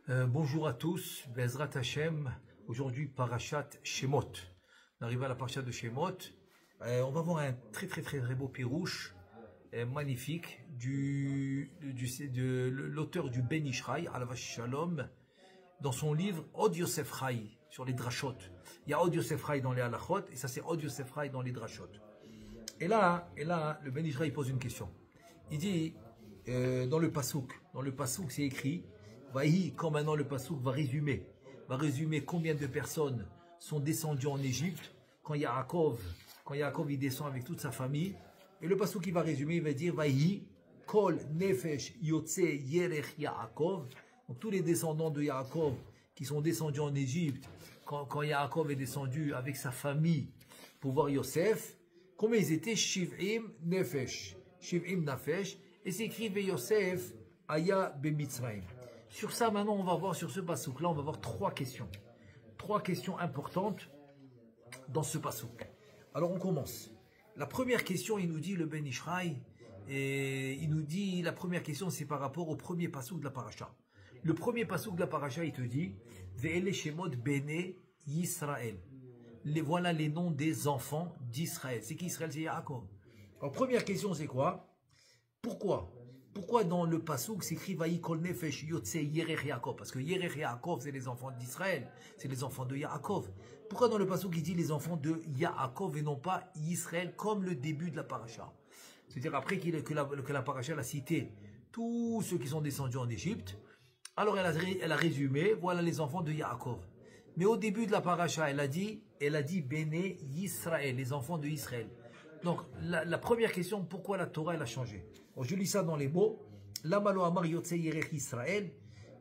Bonjour à tous, Bezrat Hashem, aujourd'hui Parashat Shemot. On arrive à la Parashat de Shemot. On va voir un très beau pirouche, magnifique, de l'auteur du Ben Ishraï, Alav Shalom, dans son livre Od Yosef Chai, sur les drachot. Il y a Od Yosef Chai dans les halachot, et ça c'est Od Yosef Chai dans les drachot. Et là, le Ben Ishraï pose une question. Il dit, dans le Pasouk c'est écrit, quand maintenant le Pasouk va résumer combien de personnes sont descendues en Égypte quand Yaakov il descend avec toute sa famille. Et le Pasouk il va résumer, il va dire Vahi kol nefesh yotze yerech Yaakov. Donc tous les descendants de Yaakov qui sont descendus en Égypte quand Yaakov est descendu avec sa famille pour voir Yosef, combien ils étaient? Shiv'im nefesh, et c'est écrit Yosef aya bemitzrayim. Sur ça, maintenant, on va voir, sur ce pasouk-là, on va voir trois questions. Trois questions importantes dans ce pasouk. Alors, on commence. La première question, il nous dit, le Ben Ishraï, et il nous dit, la première question, c'est par rapport au premier pasouk de la paracha. Le premier pasouk de la paracha, il te dit, Ve'ele shemot bene Yisraël. Voilà les noms des enfants d'Israël. C'est qui Israël? C'est Yaakov. Alors, première question, c'est quoi? Pourquoi dans le pasouk s'écrit Vahi kol nefesh yotze yerech Yaakov? Parce que yerech Yaakov, c'est les enfants d'Israël, c'est les enfants de Yaakov. Pourquoi dans le pasouk il dit les enfants de Yaakov et non pas Israël comme le début de la paracha? C'est-à-dire après que la paracha a cité tous ceux qui sont descendus en Égypte, alors elle a résumé, voilà les enfants de Yaakov. Mais au début de la paracha, elle a dit Béné Yisraël, les enfants de Israël. Donc, la première question, pourquoi la Torah elle a changé? Bon, je lis ça dans les mots. Lamalo amar yotze yerech Israël,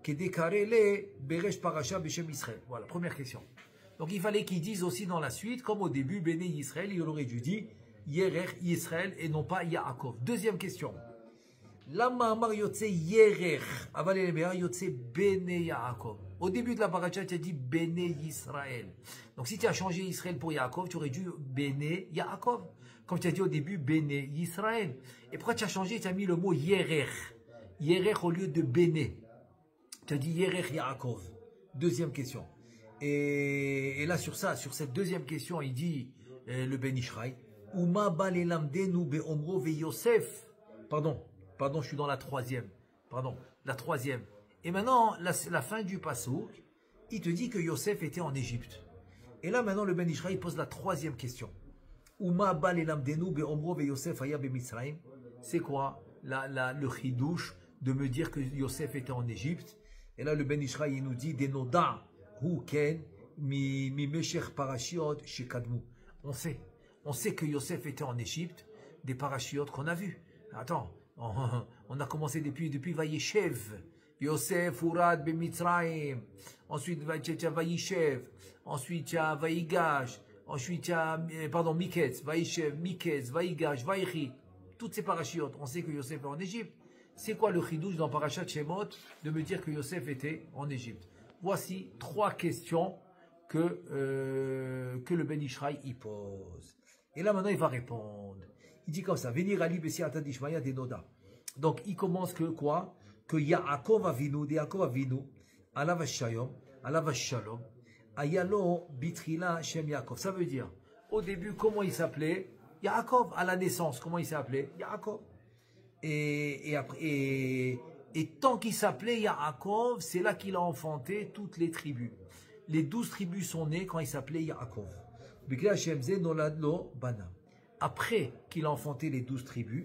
kedekarele beresh parasha beshem Israël. Voilà, première question. Donc, il fallait qu'ils disent aussi dans la suite, comme au début, Béné Israël, il aurait dû dire Yerech Israël et non pas Yaakov. Deuxième question. Lama amar yotze yerech, aval elebea yotze Béné Yaakov. Au début de la paracha, tu as dit Béné Israël. Donc, si tu as changé Israël pour Yaakov, tu aurais dû Béné Yaakov. Comme tu as dit au début, Béné Israël. Et pourquoi tu as changé? Tu as mis le mot Yerech. Yerech au lieu de Béné. Tu as dit Yerech Yaakov. Deuxième question. Et là, sur cette deuxième question, il dit le Ben Ishraï, Uma balelamdenu be'omro ve Yosef. Pardon, je suis dans la troisième. La troisième. Et maintenant, la fin du pasouk, il te dit que Yosef était en Égypte. Et là, maintenant, le Ben Ishraï pose la troisième question. C'est quoi le chidouche de me dire que Yosef était en Égypte? Et là, le Ben Ishraï, il nous dit Denoda hu ken mi mesher parashiot shekadmu. On sait que Yosef était en Égypte des parashiot qu'on a vus. Attends, on a commencé depuis Vayeshev. Yosef Urad b'Mitzrayim. Ensuite, Vayishev. Ensuite, Vayigash. Ensuite, il y a, Miketz, Vaïchev, Miketz, Vaïgash, Vaïchi. Toutes ces parachiotes, on sait que Yosef est en Égypte. C'est quoi le chidouche dans Parashat Shemot de me dire que Yosef était en Égypte? Voici trois questions que le Ben Ishraï y pose. Et là, maintenant, il va répondre. Il dit comme ça, Venir Ali Bessiata Dishmaya Denoda. Donc, il commence que quoi? Que Yaakov Avinu, Alav Shalom, Ayalo Bitrila Shem Yaakov. Ça veut dire, au début, comment il s'appelait? Yaakov. À la naissance, comment il s'appelait? Yaakov. Et tant qu'il s'appelait Yaakov, c'est là qu'il a enfanté toutes les tribus. Les 12 tribus sont nées quand il s'appelait Yaakov. Après qu'il a enfanté les 12 tribus,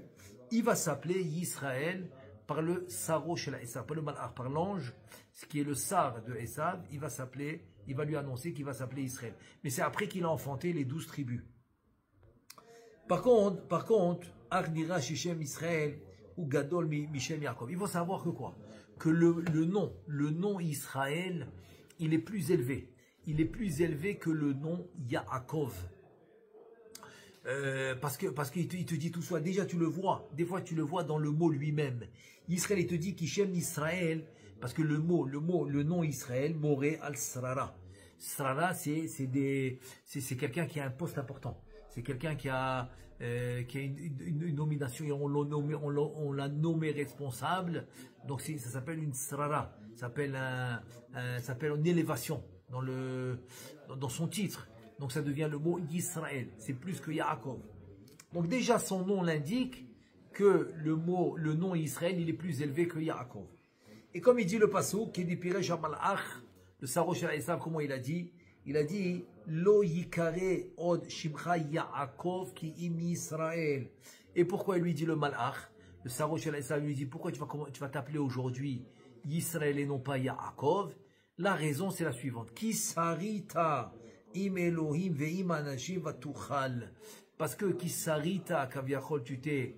il va s'appeler Yisraël par le Saro shel Esav, par le Malach, par l'ange, ce qui est le Sar de Esav, il va lui annoncer qu'il va s'appeler Israël. Mais c'est après qu'il a enfanté les 12 tribus. Par contre, Arnira Shishem Israël ou Gadol Mishem Yaakov. Il faut savoir que quoi? Que le nom Israël, il est plus élevé. Il est plus élevé que le nom Yaakov. Parce qu'il te dit tout ça. Déjà tu le vois. Des fois tu le vois dans le mot lui-même. Israël, il te dit Kishem Israël. Parce que le nom Israël, Moré al-Srara. Srara, c'est quelqu'un qui a un poste important. C'est quelqu'un qui a une nomination et on l'a nommé responsable. Donc ça s'appelle une Srara. s'appelle une élévation dans son titre. Donc ça devient le mot Yisraël. C'est plus que Yaakov. Donc déjà son nom l'indique que le nom Israël, il est plus élevé que Yaakov. Et comme il dit le passouk, qui dit Piresh Malach, le Sarosh al-Esav, comment il a dit? Il a dit Lo yikare od shimcha Yaakov ki im Israël. Et pourquoi il lui dit le Malach? Le Sarosh al-Esav lui dit pourquoi tu vas t'appeler aujourd'hui Israël et non pas Yaakov? La raison c'est la suivante. Ki sarita im Elohim ve'im anashim vatuchal. Parce que ki sarita kaviachol tu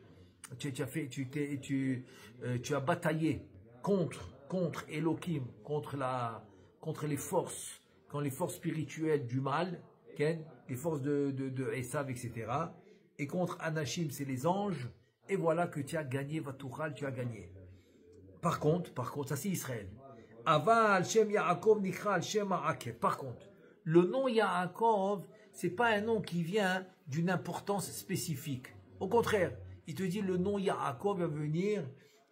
as bataillé contre Elohim, contre les forces spirituelles du mal, les forces de Esav, etc. Et contre Anashim, c'est les anges. Et voilà que tu as gagné, Vatuchal, tu as gagné. Par contre, ça c'est Israël. Aval Shem Yaakov Nikra Shem Ha'akev. Par contre, le nom Yaakov, c'est pas un nom qui vient d'une importance spécifique. Au contraire, il te dit le nom Yaakov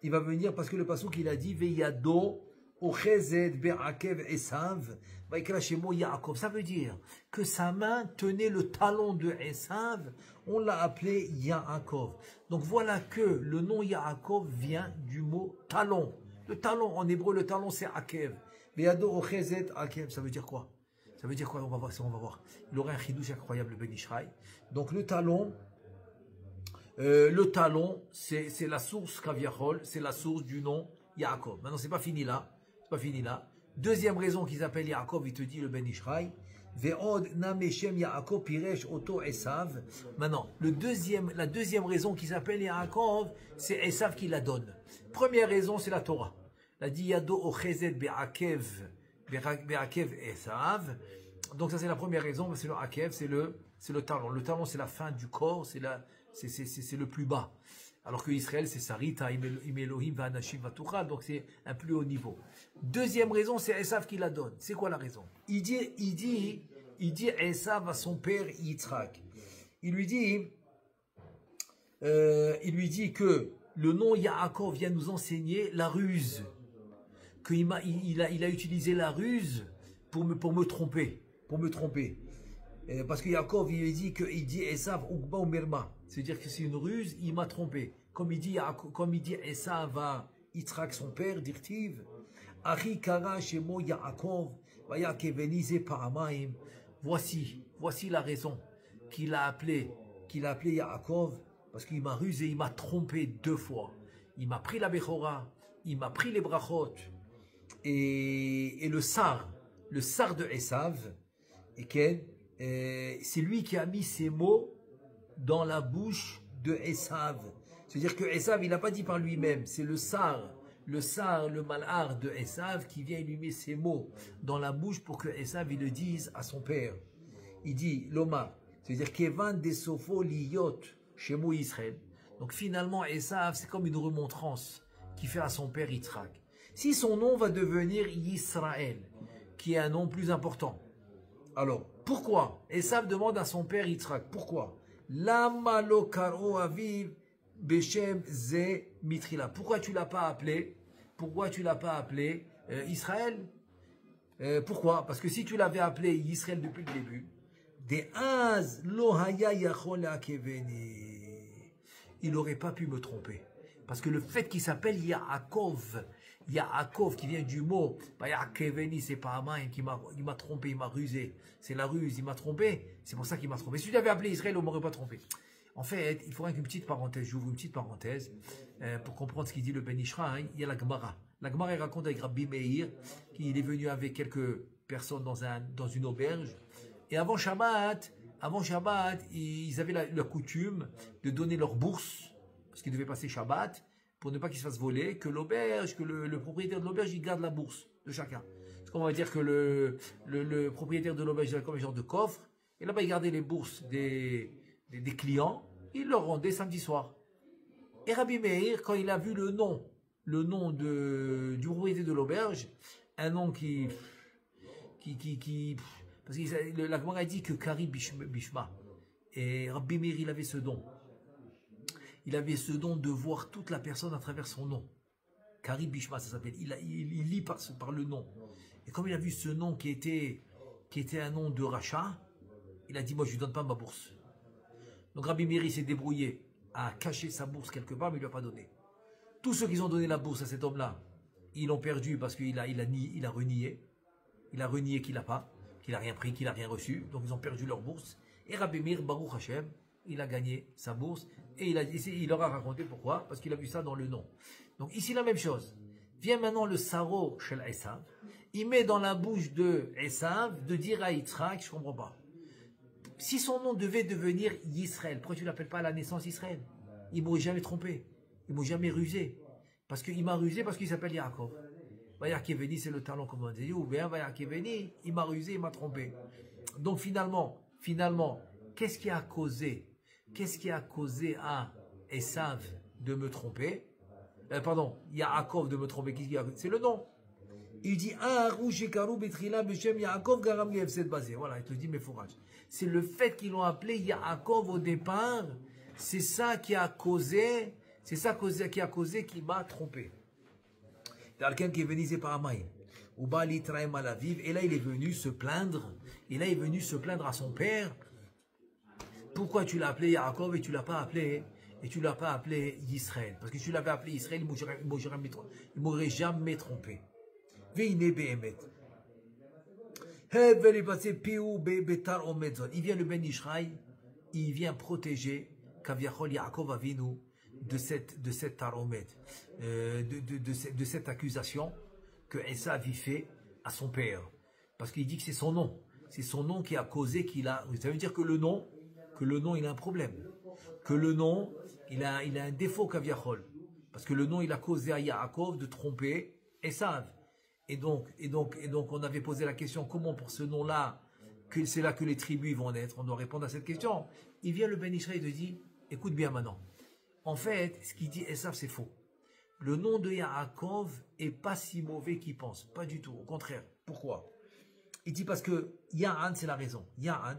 il va venir parce que le passouk il a dit Veyado Ochezed Be'akev Esav Vaikra Shemo Yaakov. Ça veut dire que sa main tenait le talon de Esav, on l'a appelé Yaakov. Donc voilà que le nom Yaakov vient du mot talon. Le talon, en hébreu, le talon c'est Akev. Veyado Ochezed Akev, ça veut dire quoi? Ça veut dire quoi? On va voir. Il aurait un chidouche incroyable, le Ben Ishraï. Donc le talon, c'est la source Kaviachol, c'est la source du nom Yaakov. Maintenant, c'est pas fini là. Deuxième raison qu'ils appellent Yaakov, il te dit le Ben Ishraï. Ve'od nameshem Yaakov piresh oto Esav. Maintenant, la deuxième raison qu'ils appellent Yaakov, c'est Esav qui la donne. Première raison, c'est la Torah. La dit Yado ochezet be'akev Esav. Donc ça c'est la première raison, c'est le Akev, c'est le talon. Le talon c'est la fin du corps, c'est le plus bas. Alors que Israël c'est Sarita, im Elohim va'anashim vatuchal, donc c'est un plus haut niveau. Deuxième raison, c'est Esav qui la donne. C'est quoi la raison? Il dit Esav à son père Yitzhak. Il lui dit que le nom Yaakov vient nous enseigner la ruse. Qu'il a utilisé la ruse pour me tromper. Parce que Yaakov, il dit Esav Ukba ou Merma. C'est-à-dire que c'est une ruse, il m'a trompé. Comme il dit Esav à Yitzhak, son père, dirtiv, Achi Kara Shemo Yaakov, Vaya Kevenize Paramaim. Voici la raison qu'il a appelé Yaakov, parce qu'il m'a rusé, il m'a trompé 2 fois. Il m'a pris la Bechora, il m'a pris les brachot, et le sar de Esav, c'est lui qui a mis ces mots dans la bouche de Esav. C'est-à-dire que Esav, il n'a pas dit par lui-même, c'est le malhar de Esav qui vient lui mettre ces mots dans la bouche pour que Esav il le dise à son père. Il dit Loma, c'est-à-dire Kevan de Sofo liyot shemo Israël. Donc finalement Esav, c'est comme une remontrance qu'il fait à son père Yitzhak. Si son nom va devenir Yisraël, qui est un nom plus important. Alors, pourquoi? Esav demande à son père Yitzhak, pourquoi? Lama lo karo aviv beshem ze mitrila. Pourquoi tu l'as pas appelé Israël? Pourquoi? Parce que si tu l'avais appelé Israël depuis le début, des az lo haya yachol akeveni, il n'aurait pas pu me tromper. Parce que le fait qu'il s'appelle Yaakov qui vient du mot, Yaakeveni, c'est pas Amaim qui m'a trompé, il m'a rusé. C'est la ruse, il m'a trompé. C'est pour ça qu'il m'a trompé. Si tu l'avais appelé Israël, on ne m'aurait pas trompé. En fait, il faudrait qu'une petite parenthèse, j'ouvre une petite parenthèse, pour comprendre ce qu'il dit le Ben Ishraï. Il y a la Gemara. La Gemara, il raconte avec Rabbi Meir, qu'il est venu avec quelques personnes dans une auberge. Et avant Shabbat, ils avaient la coutume de donner leur bourse, parce qu'ils devaient passer Shabbat, pour ne pas qu'ils se fassent voler, que le propriétaire de l'auberge, il garde la bourse de chacun. Parce qu'on va dire que le propriétaire de l'auberge, il a comme un genre de coffre, et là-bas, il gardait les bourses des clients, il leur rendait samedi soir. Et Rabbi Meir, quand il a vu le nom du propriétaire de l'auberge, un nom parce que la Gemara dit que Kari Bishma, et Rabbi Meir, il avait ce don. Il avait ce don de voir toute la personne à travers son nom. Kari Bishma, ça s'appelle. Il lit par le nom. Et comme il a vu ce nom qui était un nom de rachat, il a dit, moi je ne lui donne pas ma bourse. Donc Rabbi Meir s'est débrouillé à cacher sa bourse quelque part, mais il ne lui a pas donné. Tous ceux qui ont donné la bourse à cet homme-là, ils l'ont perdu parce qu'il a renié. Il a renié qu'il n'a rien pris, qu'il n'a rien reçu. Donc ils ont perdu leur bourse. Et Rabbi Meir, Baruch Hashem, il a gagné sa bourse. Et il leur a raconté pourquoi. Parce qu'il a vu ça dans le nom. Donc ici la même chose. Vient maintenant le Saro chez Esav. Il met dans la bouche de Esav de dire à Yitzhak, je ne comprends pas. Si son nom devait devenir Yisraël, pourquoi tu ne l'appelles pas à la naissance Israël? Il ne m'aurait jamais trompé. Il ne m'a jamais rusé. Parce qu'il m'a rusé parce qu'il s'appelle Yaakov. Vayakeveni, c'est le talon, comme on dit. Ou bien Vayakeveni, il m'a rusé, il m'a trompé. Donc finalement, qu'est-ce qui a causé à Esav de me tromper? Yaakov de me tromper. C'est le nom. Il dit, voilà, il te dit mes fourrages. C'est le fait qu'ils l'ont appelé Yaakov au départ, c'est ça qui a causé qu'il m'a trompé. Quelqu'un qui est venu, c'est par Amaïm. Et là, il est venu se plaindre. À son père. Pourquoi tu l'as appelé Yaakov et tu l'as pas appelé Yisraël? Parce que si tu l'avais appelé Yisraël, il m'aurait jamais trompé. Il vient le Ben Ishraï, il vient protéger Kaviachol Yaakov Avinu de cette taromet, de cette accusation que Esav fait à son père. Parce qu'il dit que c'est son nom qui a causé qu'il a. Ça veut dire que le nom il a un problème. Que le nom, il a un défaut Kaviachol. Parce que le nom, il a causé à Yaakov de tromper Esav. Et donc, on avait posé la question, comment pour ce nom-là, que c'est là que les tribus vont naître? On doit répondre à cette question. Il vient le Ben Ishraï et te dit, écoute bien maintenant. En fait, ce qu'il dit Esav, c'est faux. Le nom de Yaakov est pas si mauvais qu'il pense. Pas du tout. Au contraire. Pourquoi? Il dit parce que Ya'an, c'est la raison. Ya'an,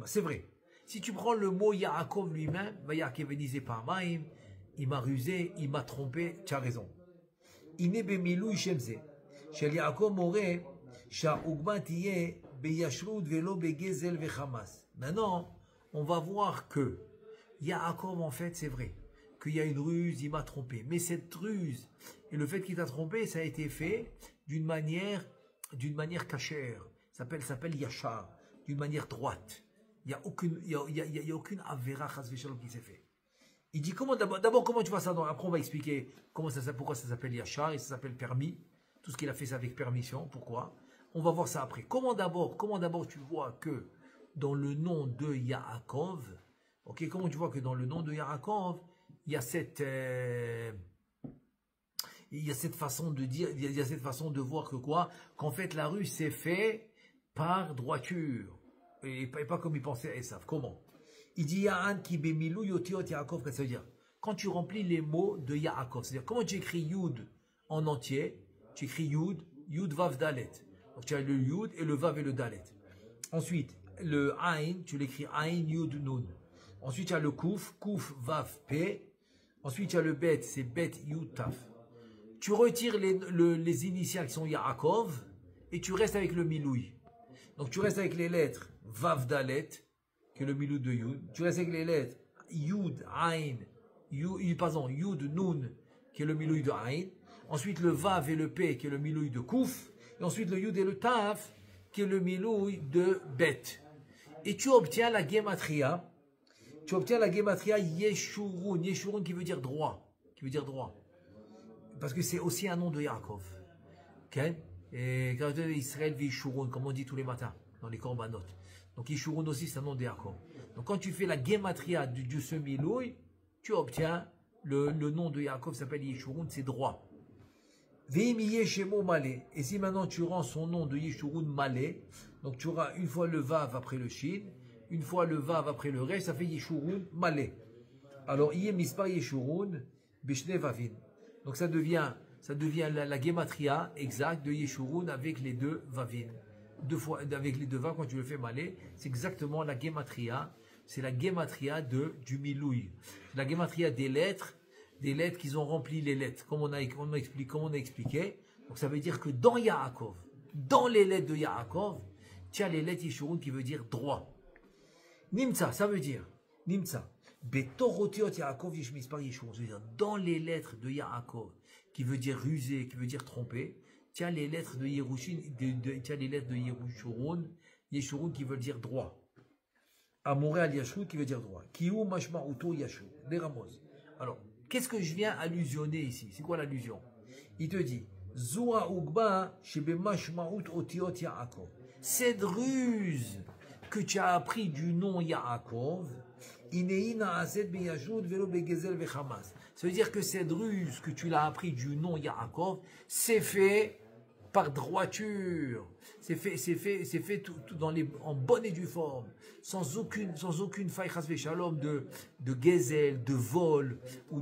c'est vrai. Si tu prends le mot Yaakov lui-même, il m'a rusé, il m'a trompé, tu as raison. Maintenant, on va voir que Yaakov, en fait, c'est vrai, qu'il y a une ruse, il m'a trompé. Mais cette ruse, et le fait qu'il t'a trompé, ça a été fait d'une manière cachère. Ça s'appelle Yachar, d'une manière droite. Il n'y a aucune avéra chas v'shalom qui s'est fait. Il dit d'abord comment tu vois ça. Après on va expliquer pourquoi ça s'appelle Yachar et ça s'appelle permis. Tout ce qu'il a fait c'est avec permission. Pourquoi? On va voir ça après. Comment d'abord tu vois que dans le nom de Yaakov, ok, comment tu vois que dans le nom de Yaakov, il y a cette façon de dire, il y a cette façon de voir que quoi? Qu'en fait la ruse s'est fait par droiture. Et pas comme il pensait à Esav. Comment? Il dit Ya'an ki bemilou yotiot Yaakov. Ça veut dire, quand tu remplis les mots de Yaakov, c'est-à-dire, comment tu écris Yud en entier? Tu écris Yud Vav Dalet. Donc tu as le Yud et le Vav et le Dalet. Ensuite, le Ain, tu l'écris Ain Yud Nun. Ensuite, tu as le Kuf Vav P. Ensuite, tu as le Bet, c'est Bet Yud Taf. Tu retires les initiales qui sont Yaakov et tu restes avec le Miloui. Donc tu restes avec les lettres Vav Dalet, qui est le Miloui de Yud. Tu restes avec les lettres Yud Ain, Yud Nun, qui est le Miloui de Ain. Ensuite le Vav et le P, qui est le Miloui de Kuf. Et ensuite le Yud et le Taf, qui est le Miloui de Bet. Et tu obtiens la Gematria. Yeshurun. Yeshurun qui veut dire droit. Parce que c'est aussi un nom de Yaakov. Okay? Et quand Israël vit Yeshurun, comme on dit tous les matins dans les korbanot. Donc Yeshurun aussi c'est un nom de Yaakov. Donc quand tu fais la Gematria de ce Miloui, tu obtiens le nom de Yaakov s'appelle Yeshurun, c'est droit. Et si maintenant tu rends son nom de Yeshurun malé, donc tu auras une fois le Vav après le Shin, une fois le Vav après le Resh, ça fait Yeshurun malé. Alors Yé Mispar Yeshurun Bishne Vavin. Donc ça devient la Gematria exacte de Yeshurun avec les deux Vavin. Deux fois avec les deux Vav quand tu le fais malé, c'est exactement la Gematria c'est la gematria du milouï. La gematria des lettres qu'ils ont rempli les lettres, comme on a expliqué. Donc ça veut dire que dans Yaakov, dans les lettres de Yaakov, tu as les lettres Yeshurun qui veut dire droit. Nimtza, ça veut dire, Nimtza, Betorotiot Yaakov Yeshmis par Yeshurun, ça veut dire dans les lettres de Yaakov, qui veut dire rusé, qui veut dire tromper, tu as les lettres de Yerushin, tu as les lettres de Yeshurun qui veut dire droit. Amoré al Yashur qui veut dire droit. Kiou mashma uto Yashur, les Ramos. Alors, qu'est-ce que je viens allusionner ici? C'est quoi l'allusion? Il te dit, Zoa Ugba shebe mashmaut otiot Yaakov. Cette ruse que tu as appris du nom Yaakov, ineina aset be Yashud velo be Gezel ve Hamas. Ça veut dire que cette ruse que tu l'as appris du nom Yaakov, c'est fait par droiture. C'est fait tout en bonne et due forme, sans aucune faille chas shalom de gezel, de vol ou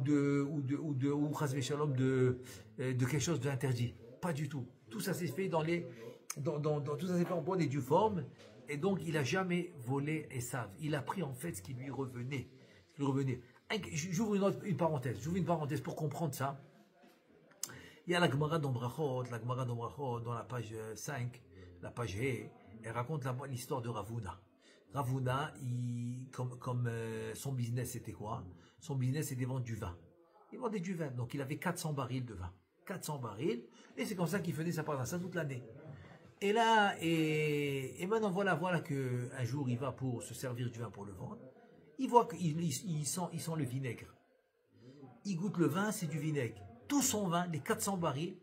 chas shalom de quelque chose d'interdit. Pas du tout. Tout ça s'est fait tout ça s'est fait en bonne et due forme, et donc il a jamais volé Esav. Il a pris en fait ce qui lui revenait. J'ouvre une parenthèse pour comprendre ça. Il y a la Gemara d'Ombrachot, dans la page 5, la page He, elle raconte l'histoire de Ravuna. Ravuna, son business c'était quoi? Son business c'était vendre du vin. Il vendait du vin, donc il avait 400 barils de vin. 400 barils, et c'est comme ça qu'il faisait sa part ça toute l'année. Et là, et maintenant voilà qu'un jour il va pour se servir du vin pour le vendre. Il voit qu'il sent le vinaigre. Il goûte le vin, c'est du vinaigre. Tout son vin, les 400 barils,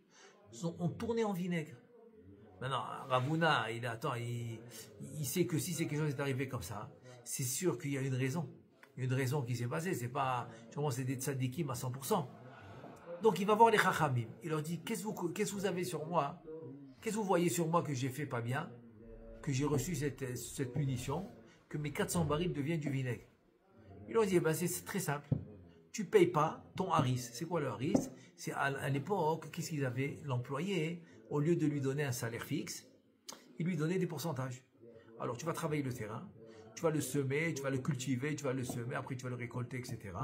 ont tourné en vinaigre. Maintenant, Ravuna, il sait que si c'est quelque chose qui est arrivé comme ça, c'est sûr qu'il y a une raison. Il y a une raison qui s'est passée. C'est pas, c'est des tzadikim à 100%. Donc il va voir les chachamim. Il leur dit, qu'est-ce que vous avez sur moi? Qu'est-ce que vous voyez sur moi que j'ai fait pas bien? Que j'ai reçu cette punition? Que mes 400 barils deviennent du vinaigre? Il leur dit, c'est très simple. Tu ne payes pas ton haris. C'est quoi le haris? C'est à l'époque, qu'est-ce qu'ils avaient? L'employé, au lieu de lui donner un salaire fixe, il lui donnait des pourcentages. Alors tu vas travailler le terrain, tu vas le semer, tu vas le cultiver, tu vas le semer, après tu vas le récolter, etc.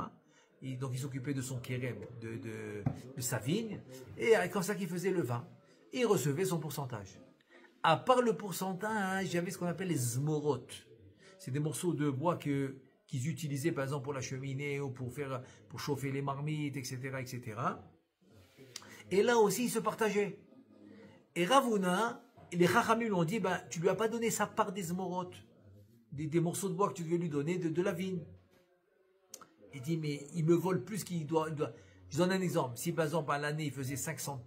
Et donc il s'occupait de son kérem, de sa vigne, et comme ça qu'il faisait le vin. Et il recevait son pourcentage. À part le pourcentage, il y avait ce qu'on appelle les zmorot. C'est des morceaux de bois qu'ils utilisaient par exemple pour la cheminée ou pour chauffer les marmites, etc., etc. Et là aussi, ils se partageaient. Et Ravuna, les Chachamim lui ont dit, tu lui as pas donné sa part des zmorot, des morceaux de bois que tu devais lui donner de la vigne. Il dit, mais il me vole plus qu'il doit. Je donne un exemple. Si par exemple à l'année, il faisait 500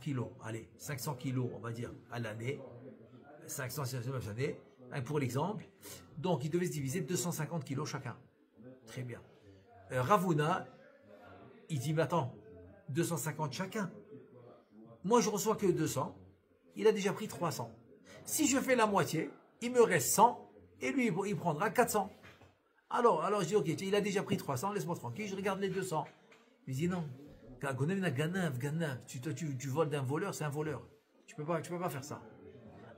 kilos, allez, 500 kilos, on va dire, à l'année, 500 années, pour l'exemple, donc il devait se diviser 250 kilos chacun. Très bien. Ravuna, il dit, mais attends, 250 chacun. Moi, je reçois que 200. Il a déjà pris 300. Si je fais la moitié, il me reste 100 et lui, il prendra 400. Alors je dis, ok, il a déjà pris 300, laisse-moi tranquille, je regarde les 200. Il dit, non, tu voles d'un voleur, c'est un voleur. Tu peux pas faire ça.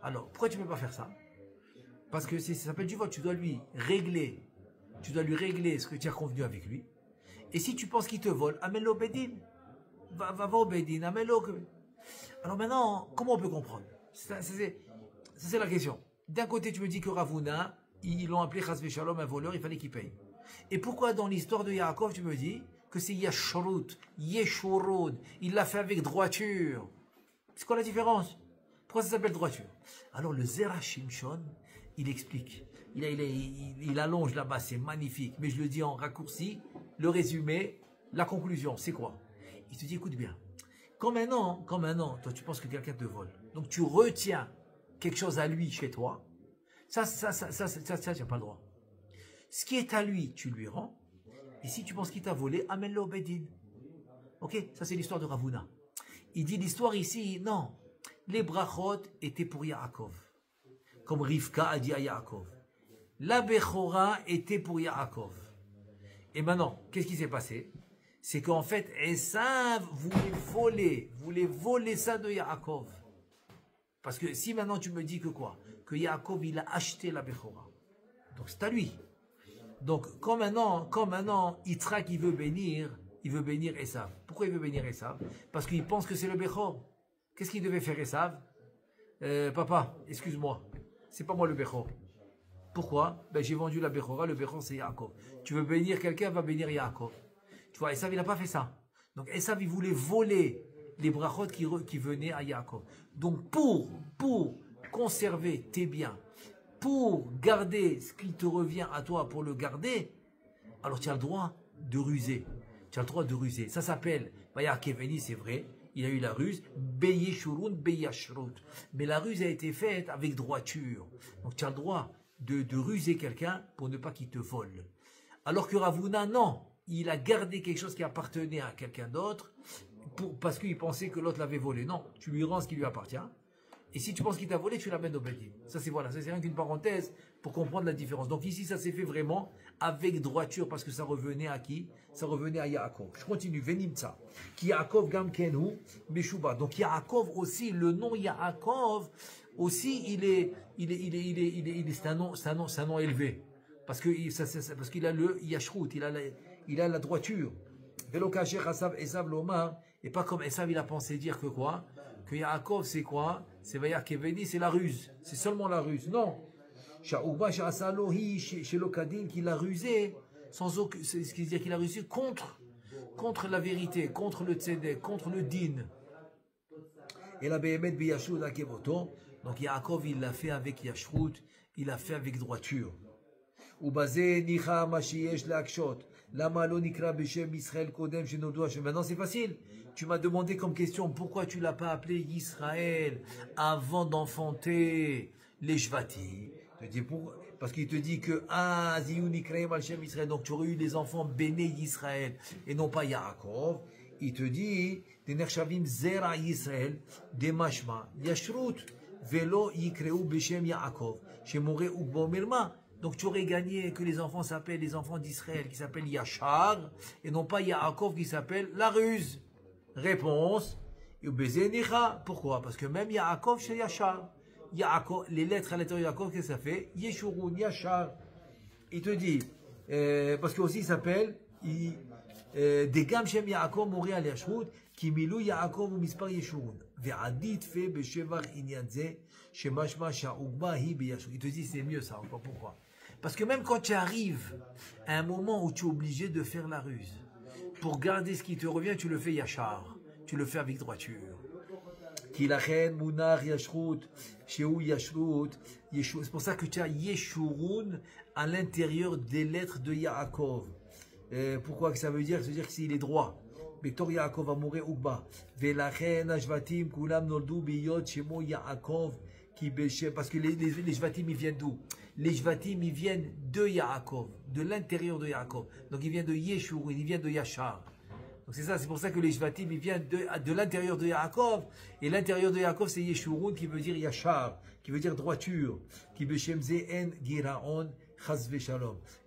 Alors, pourquoi tu ne peux pas faire ça? Parce que ça s'appelle du vol, tu dois lui régler ce que tu as convenu avec lui. Et si tu penses qu'il te vole, amène-le au Bedin. Va au Bedin, amène-le. Alors maintenant, comment on peut comprendre? Ça c'est la question. D'un côté, tu me dis que Ravuna, ils l'ont appelé Chas Shalom un voleur, il fallait qu'il paye. Et pourquoi dans l'histoire de Yaakov, tu me dis que c'est Yashrut, Yeshurud, il l'a fait avec droiture? C'est quoi la différence? Pourquoi ça s'appelle droiture? Alors le Zera Shimshon, il explique. Il allonge là-bas, c'est magnifique. Mais je le dis en raccourci, le résumé, la conclusion, c'est quoi? Il te dit, écoute bien. Quand maintenant, toi tu penses que quelqu'un te vole. Donc tu retiens quelque chose à lui chez toi. Ça, tu n'as pas le droit. Ce qui est à lui, tu lui rends. Et si tu penses qu'il t'a volé, amène-le au Bedin. Ok? Ça, c'est l'histoire de Ravuna. Il dit l'histoire ici, non. Les brachot étaient pour Yaakov. Comme Rivka a dit à Yaakov. La Bechora était pour Yaakov. Et maintenant, qu'est-ce qui s'est passé? C'est qu'en fait, Esav voulait voler ça de Yaakov. Parce que si maintenant tu me dis que quoi? Que Yaakov, il a acheté la Bechora. Donc c'est à lui. Donc, quand maintenant, Yitzhak, il veut bénir Esav. Pourquoi il veut bénir Esav? Parce qu'il pense que c'est le Bechor. Qu'est-ce qu'il devait faire Esav? Papa, excuse-moi, c'est pas moi le Bechor. Pourquoi? Ben, j'ai vendu la Bechora, le Bechor c'est Yaakov. Tu veux bénir quelqu'un, va bénir Yaakov. Tu vois, Esav, il n'a pas fait ça. Donc, Esav, il voulait voler les brachot qui venaient à Yaakov. Donc, pour conserver tes biens, pour garder ce qui te revient à toi, pour le garder, alors tu as le droit de ruser. Tu as le droit de ruser. Ça s'appelle, Vaya Keveni, c'est vrai, il a eu la ruse, Beyeshurun, Beyashrut. Mais la ruse a été faite avec droiture. Donc tu as le droit de ruser quelqu'un pour ne pas qu'il te vole. Alors que Ravuna, non, il a gardé quelque chose qui appartenait à quelqu'un d'autre parce qu'il pensait que l'autre l'avait volé. Non, tu lui rends ce qui lui appartient. Et si tu penses qu'il t'a volé, tu l'amènes au Bedin. Ça c'est rien qu'une parenthèse pour comprendre la différence. Donc ici, ça s'est fait vraiment avec droiture parce que ça revenait à qui? Ça revenait à Yaakov. Je continue. Venimtsa. Ki Yaakov gam kenu meshuba. Donc Yaakov aussi, le nom Yaakov aussi, c'est un nom élevé parce qu'il a le Yashrut, il a la droiture. Velo kacher Esav Esav lomar, et pas comme Esav il a pensé dire que quoi? Que Yaakov c'est quoi? C'est Vaya Keveni, c'est la ruse. C'est seulement la ruse. Non. Sha'uba Sha'asalohi chez l'Okadin qu'il a rusé, sans aucun, c'est ce qui veut dire qu'il a rusé contre la vérité, contre le tzedek, contre le din. Et la Behemet Biyashrut Akevoto. Donc Yaakov il l'a fait avec Yashrut, il l'a fait avec droiture. Ubazé Nicha Mashiesh Lakshot. Maintenant c'est facile. Tu m'as demandé comme question pourquoi tu l'as pas appelé Israël avant d'enfanter les Shvatim. Parce qu'il te dit que Israël, donc tu aurais eu les enfants Béné Israël et non pas Yaakov. Il te dit des Nershavim Zera Israël des Mashma Yashrut Velo Yikreu Beshem Yaakov chez Moré Ugbo Mirma. Donc tu aurais gagné que les enfants s'appellent les enfants d'Israël qui s'appellent Yachar et non pas Yaakov qui s'appelle la ruse. Réponse. Pourquoi? Parce que même Yaakov chez Yachar. Yaakov, les lettres à l'intérieur de Yaakov, qu'est-ce que ça fait? Yeshurun, Yachar. Il te dit, parce que aussi il s'appelle des Gam Shem Yaakov Moré al Yashrut qui milou Yaakov ou Mispar Yeshurun. Ve'adit fe beshevar inyanze shemashma sha'ugba hi beyashrut. Il te dit c'est mieux ça. Pourquoi? Parce que même quand tu arrives à un moment où tu es obligé de faire la ruse, pour garder ce qui te revient, tu le fais yachar, tu le fais avec droiture. C'est pour ça que tu as Yeshurun à l'intérieur des lettres de Yaakov. Pourquoi que ça veut dire? Ça veut dire que s'il est droit. Bektor Yaakov Amore Ugba. Velachen Ashvatim Kulam Noldu Biyot Shemo Yaakov qui Beshem. Parce que les Shvatim ils viennent d'où? Les Shvatim ils viennent de Yaakov, de l'intérieur de Yaakov. Donc ils viennent de Yeshurun, ils viennent de Yachar. Donc c'est ça, c'est pour ça que les Shvatim ils viennent de l'intérieur de Yaakov. Et l'intérieur de Yaakov c'est Yeshurun qui veut dire Yachar, qui veut dire droiture. Qui Beshem Zeen Giraon.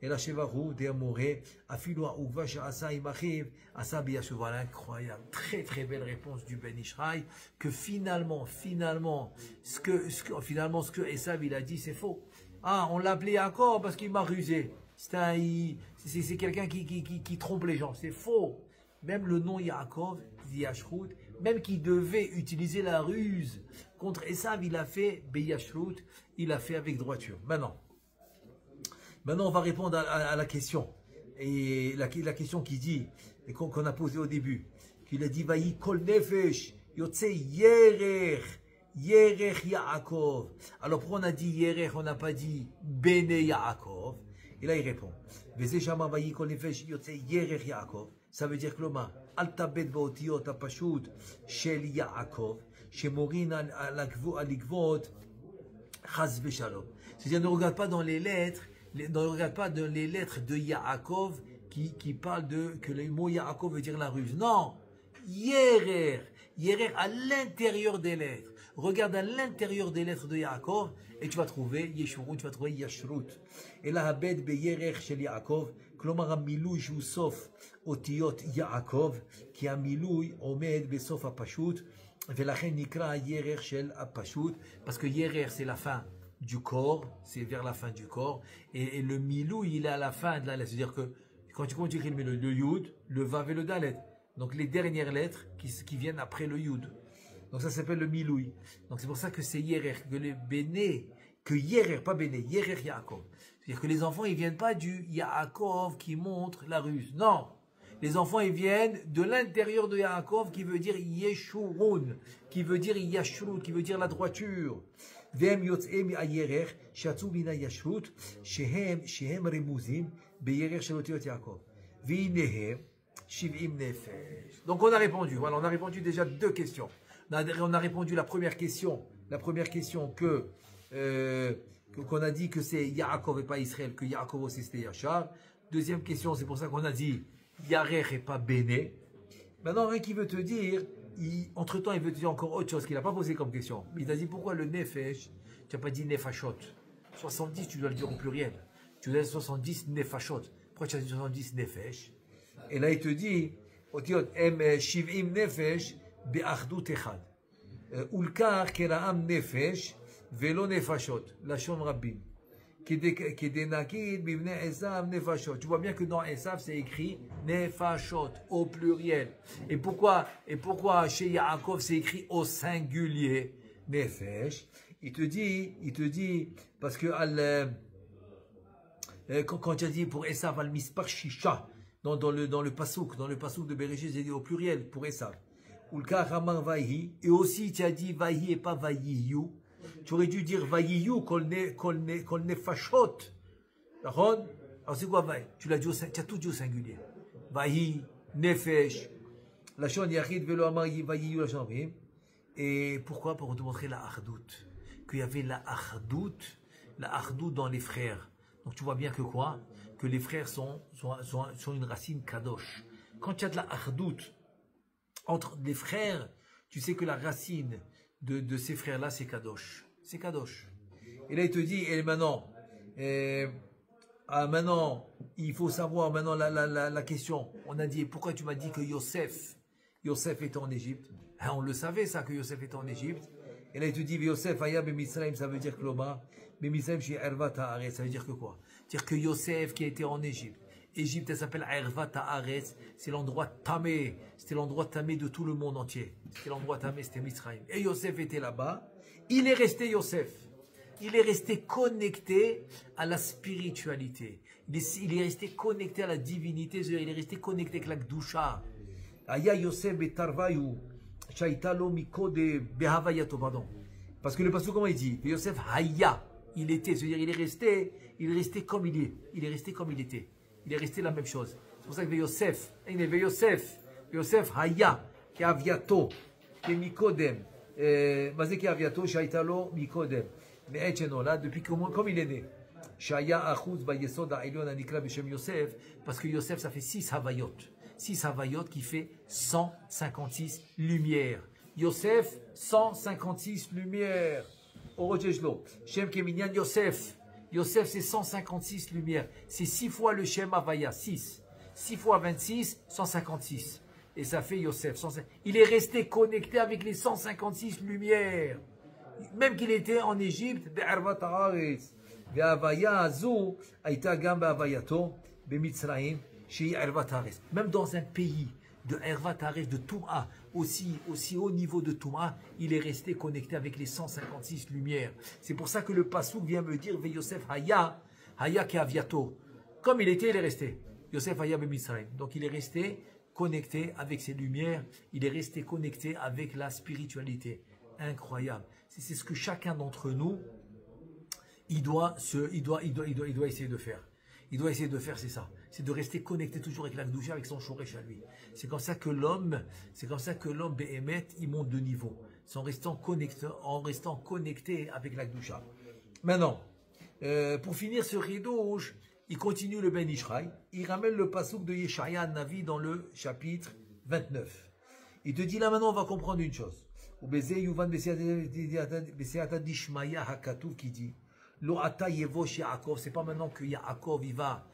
Et la chevarou des amorés, afilua ouvach asa imachiv, asa biyashu. Voilà, incroyable, très très belle réponse du Ben Ishraï, que finalement, ce que Esav il a dit, c'est faux. Ah, on l'a appelé Yaakov parce qu'il m'a rusé. C'est quelqu'un qui trompe les gens, c'est faux. Même le nom Yaakov, Yashrut, même qui devait utiliser la ruse contre Esav, il a fait Beyashrut, il a fait avec droiture. Maintenant, on va répondre à la question. Et la question qui dit, et qu'on a posée au début, qu'il a dit, Vayi kol nefesh, yotse yerech Yaakov. Alors, pourquoi on a dit yerech, on n'a pas dit bene Yaakov? Et là, il répond, Veze shama vayi kol nefesh, yotse yerech Yaakov. Ça veut dire que l'homme, al tabet baotiot apashut shel Yaakov, shemorin alikvot, chaz veshalom. C'est-à-dire, ne regarde pas dans les lettres, ne regarde pas dans les lettres de Yaakov qui parlent que le mot Yaakov veut dire la ruse. Non, Yerer à l'intérieur des lettres. Regarde à l'intérieur des lettres de Yaakov et tu vas trouver Yeshurun, tu vas trouver Yashrut. Et là, Habed be Yerer shel Yaakov, klomar hamilui shu sof otiyot Yaakov, ki hamilui omed besof apashut, velachen nikra Yerer shel apashut, parce que Yerer c'est la fin du corps, c'est vers la fin du corps, et le milou, il est à la fin de la lettre. C'est-à-dire que quand tu écris le yud, le vav et le dalet, donc les dernières lettres qui viennent après le yud. Donc ça s'appelle le miloui. Donc c'est pour ça que c'est Yerer, que le Béné, que Yerer, pas Béné, Yerer Yaakov. C'est-à-dire que les enfants, ils viennent pas du Yaakov qui montre la ruse. Non. Les enfants, ils viennent de l'intérieur de Yaakov qui veut dire Yeshurun, qui veut dire Yashrut, qui veut dire la droiture. Vem yotzem ayerer, shatzu bina yashrut, shehem remuzim, beyerer shalotiot Yaakov. Vinehem, shivim nefesh. Donc on a répondu, voilà, on a répondu déjà 2 questions. On a répondu la première question qu'on a dit que c'est Yaakov et pas Israël, que Yaakov aussi c'était Yachar. Deuxième question, c'est pour ça qu'on a dit Yarer et pas Béné. Maintenant, un qui veut te dire, entre-temps, il veut te dire encore autre chose qu'il n'a pas posé comme question. Il t'a dit pourquoi le Nefesh, tu n'as pas dit Nefashot. 70, tu dois le dire au pluriel. Tu dois dire 70 Nefashot. Pourquoi tu as dit 70 Nefesh? Et là, il te dit, Em Shivim Nefesh, Be'achdut Echad. Ulkar Keraam Nefesh, Velo Nefashot. Lashon Rabbim. Tu vois bien que dans Esav, c'est écrit Nefashot au pluriel. Et pourquoi chez Yaakov, c'est écrit au singulier Nefesh? Il te dit, parce que quand tu as dit pour Esav, al mispar shisha, dans le pasouk de Bereshit, j'ai dit au pluriel pour Esav. Ulka ramar vayhi, et aussi tu as dit vayhi et pas vayiyu. Tu aurais dû dire vayiyu kol nefashot. D'accord? Alors c'est quoi vayi? Tu as tout dit au singulier. Vayi, nefesh, la shon yachid velo amar vayiyu la shon. Et pourquoi? Pour te montrer la achdout. Qu'il y avait la achdout dans les frères. Donc tu vois bien que quoi? Que les frères sont une racine kadosh. Quand tu as de la achdout entre les frères, tu sais que la racine de ces frères-là, c'est kadosh. C'est kadosh. Et là, il te dit, et maintenant, il faut savoir maintenant la question. On a dit, pourquoi tu m'as dit que Yosef était en Égypte? On le savait ça, que Yosef était en Égypte. Et là, il te dit, Yosef aya b'Mitzrayim, ça veut dire que l'Oma, b'Mitzrayim chez Ervat Haaretz, ça veut dire que quoi? C'est-à-dire que Yosef qui a été en Égypte. Égypte, elle s'appelle Ervat Haaretz, c'est l'endroit tamé, c'était l'endroit tamé de tout le monde entier. C'était l'endroit tamé, c'était Mitzrayim. Et Yosef était là-bas. Il est resté Yosef. Il est resté connecté à la spiritualité. Il est resté connecté à la divinité. Il est resté connecté avec la Gdusha. Aya Yosef betarvayu, shaitalo mikode behavayato, pardon. Parce que le pasteur, comment il dit? Yosef haya. Il était, c'est-à-dire il est resté comme il est. Il est resté comme il était. Il est resté la même chose. C'est pour ça que Yosef, Yosef haya, qui aviato, qui mikodem. Mazé qui aviato, shaitalo mikodem. Mais Etcheno, là, depuis comme il est né. Shaya achuz bayesod ha'elyon anikra b'shem Yosef, parce que Yosef, ça fait 6 havayot. 6 havayot qui fait 156 lumières. Yosef, 156 lumières. Orojejlo. Shem keminyan Yosef. Yosef, c'est 156 lumières. C'est 6 fois le Shem Havaya. 6. 6 fois 26, 156. Et ça fait Yosef. Il est resté connecté avec les 156 lumières. Même qu'il était en Égypte, be'arvat haaretz. Ve'havaya azu, aïta gam be'havayato, be'mitzrayim, shei arvat haaretz. Même dans un pays de Ervat Haaretz, de Touma, aussi haut niveau de Touma, il est resté connecté avec les 156 lumières. C'est pour ça que le Passouk vient me dire, Ve Yosef Haya, Haya ke aviato. Comme il était, il est resté. Yosef Haya be Mitzrayim. Donc il est resté connecté avec ses lumières, il est resté connecté avec la spiritualité. Incroyable. C'est ce que chacun d'entre nous, il doit essayer de faire. Il doit essayer de faire, c'est ça. C'est de rester connecté toujours avec la Gdusha, avec son Shoresh à lui. C'est comme ça que l'homme, Béhémet, il monte de niveau. C'est en restant connecté avec la Gdusha. Maintenant, pour finir ce rideau, il continue le Ben Ishraï. Il ramène le pasouk de Yeshaya Navi dans le chapitre 29. Il te dit là maintenant, on va comprendre une chose. Qui dit, Lo ata yevosh Yaakov, c'est pas maintenant que Yaakov il va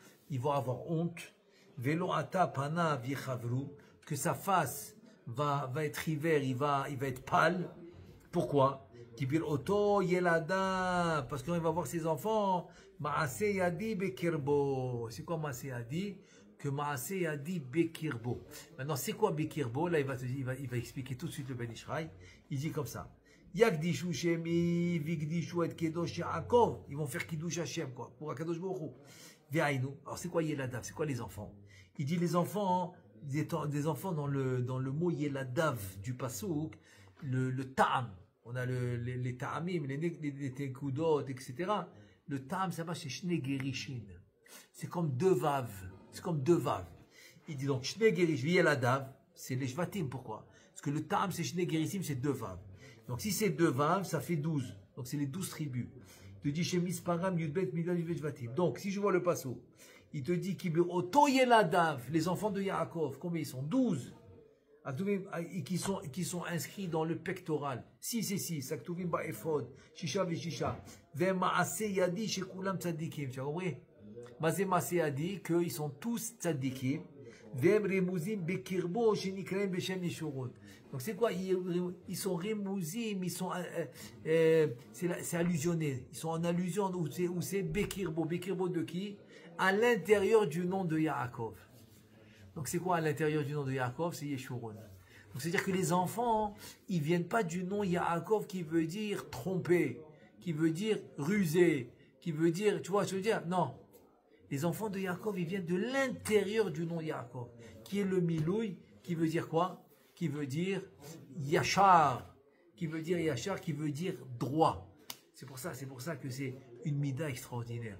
avoir honte. Velo ata pana vichavru, que sa face va être hiver, il va être pâle. Pourquoi? Kibir Oto Yelada, parce qu'on va voir ses enfants. Maase Yadi Bekirbo. C'est quoi Maase Yadi? Que Maase Yadi Bekirbo. Maintenant, c'est quoi Bekirbo? Là, il va expliquer tout de suite le Ben Ishraï. Il dit comme ça. Yakdishu Shemi, Vigdishu et Kedosh Yaakov. Ils vont faire Kiddush Hashem, quoi, pour Akadosh Baruch Hu. Ve'ainu. Alors, c'est quoi Yeladav? C'est quoi les enfants? Il dit les enfants, des enfants dans le mot Yeladav du Passouk, le Ta'am. On a les Ta'amim, les Tekudot, etc. Le Ta'am, ça va chez Shne Gerishin. C'est comme deux vaves. C'est comme deux vaves. Il dit donc Shne Gerish, Yeladav, c'est les Shvatim. Pourquoi? Parce que le Ta'am, c'est Shne Gerishim, c'est deux vaves. Donc si c'est deux vaves, ça fait 12. Donc c'est les 12 tribus. Il te dit chez Misparam, Yudbet, Midan, Yudbet, Shvatim. Donc si je vois le Passouk, il te dit qu'il les enfants de Yaakov, combien ils sont? 12. Qui sont inscrits dans le pectoral. 6 et 6. Aktuvim ba'efod. Shisha veshisha. Ve'ma'ase yadi shekulam tzadikim. Tu as compris? Mazé ma'ase yadi qu'ils sont tous tzadikim. Ve'em remuzim bekirbo shenikrem beshem yeshurot. Donc c'est quoi? Ils sont remuzim, ils sont c'est allusionné. Ils sont en allusion où c'est bekirbo. Bekirbo de qui? À l'intérieur du nom de Yaakov. Donc c'est quoi à l'intérieur du nom de Yaakov? C'est Yeshurun. Donc c'est-à-dire que les enfants, ils viennent pas du nom Yaakov qui veut dire tromper, qui veut dire ruser, qui veut dire, tu vois, je veux dire, non. Les enfants de Yaakov, ils viennent de l'intérieur du nom Yaakov, qui est le Milouï, qui veut dire quoi? Qui veut dire Yachar, qui veut dire droit. C'est pour ça que c'est une mida extraordinaire.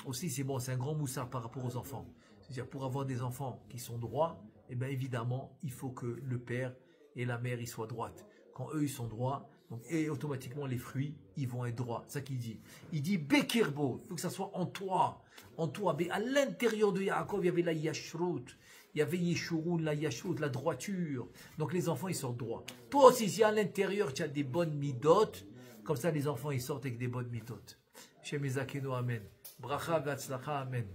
Aussi, c'est bon, c'est un grand moussard par rapport aux enfants. C'est-à-dire, pour avoir des enfants qui sont droits, eh bien évidemment, il faut que le père et la mère, ils soient droites. Quand eux, ils sont droits, donc, et automatiquement, les fruits, ils vont être droits. C'est ça qu'il dit. Il dit, Bekirbo, il faut que ça soit en toi. En toi. Mais à l'intérieur de Yaakov, il y avait la Yashrut. Il y avait Yeshurun, la Yashrut, la droiture. Donc, les enfants, ils sortent droits. Toi aussi, si à l'intérieur, tu as des bonnes midotes, comme ça, les enfants, ils sortent avec des bonnes midotes. Chez Mezakeno, Amen. Bracha v'atzlacha, Amen.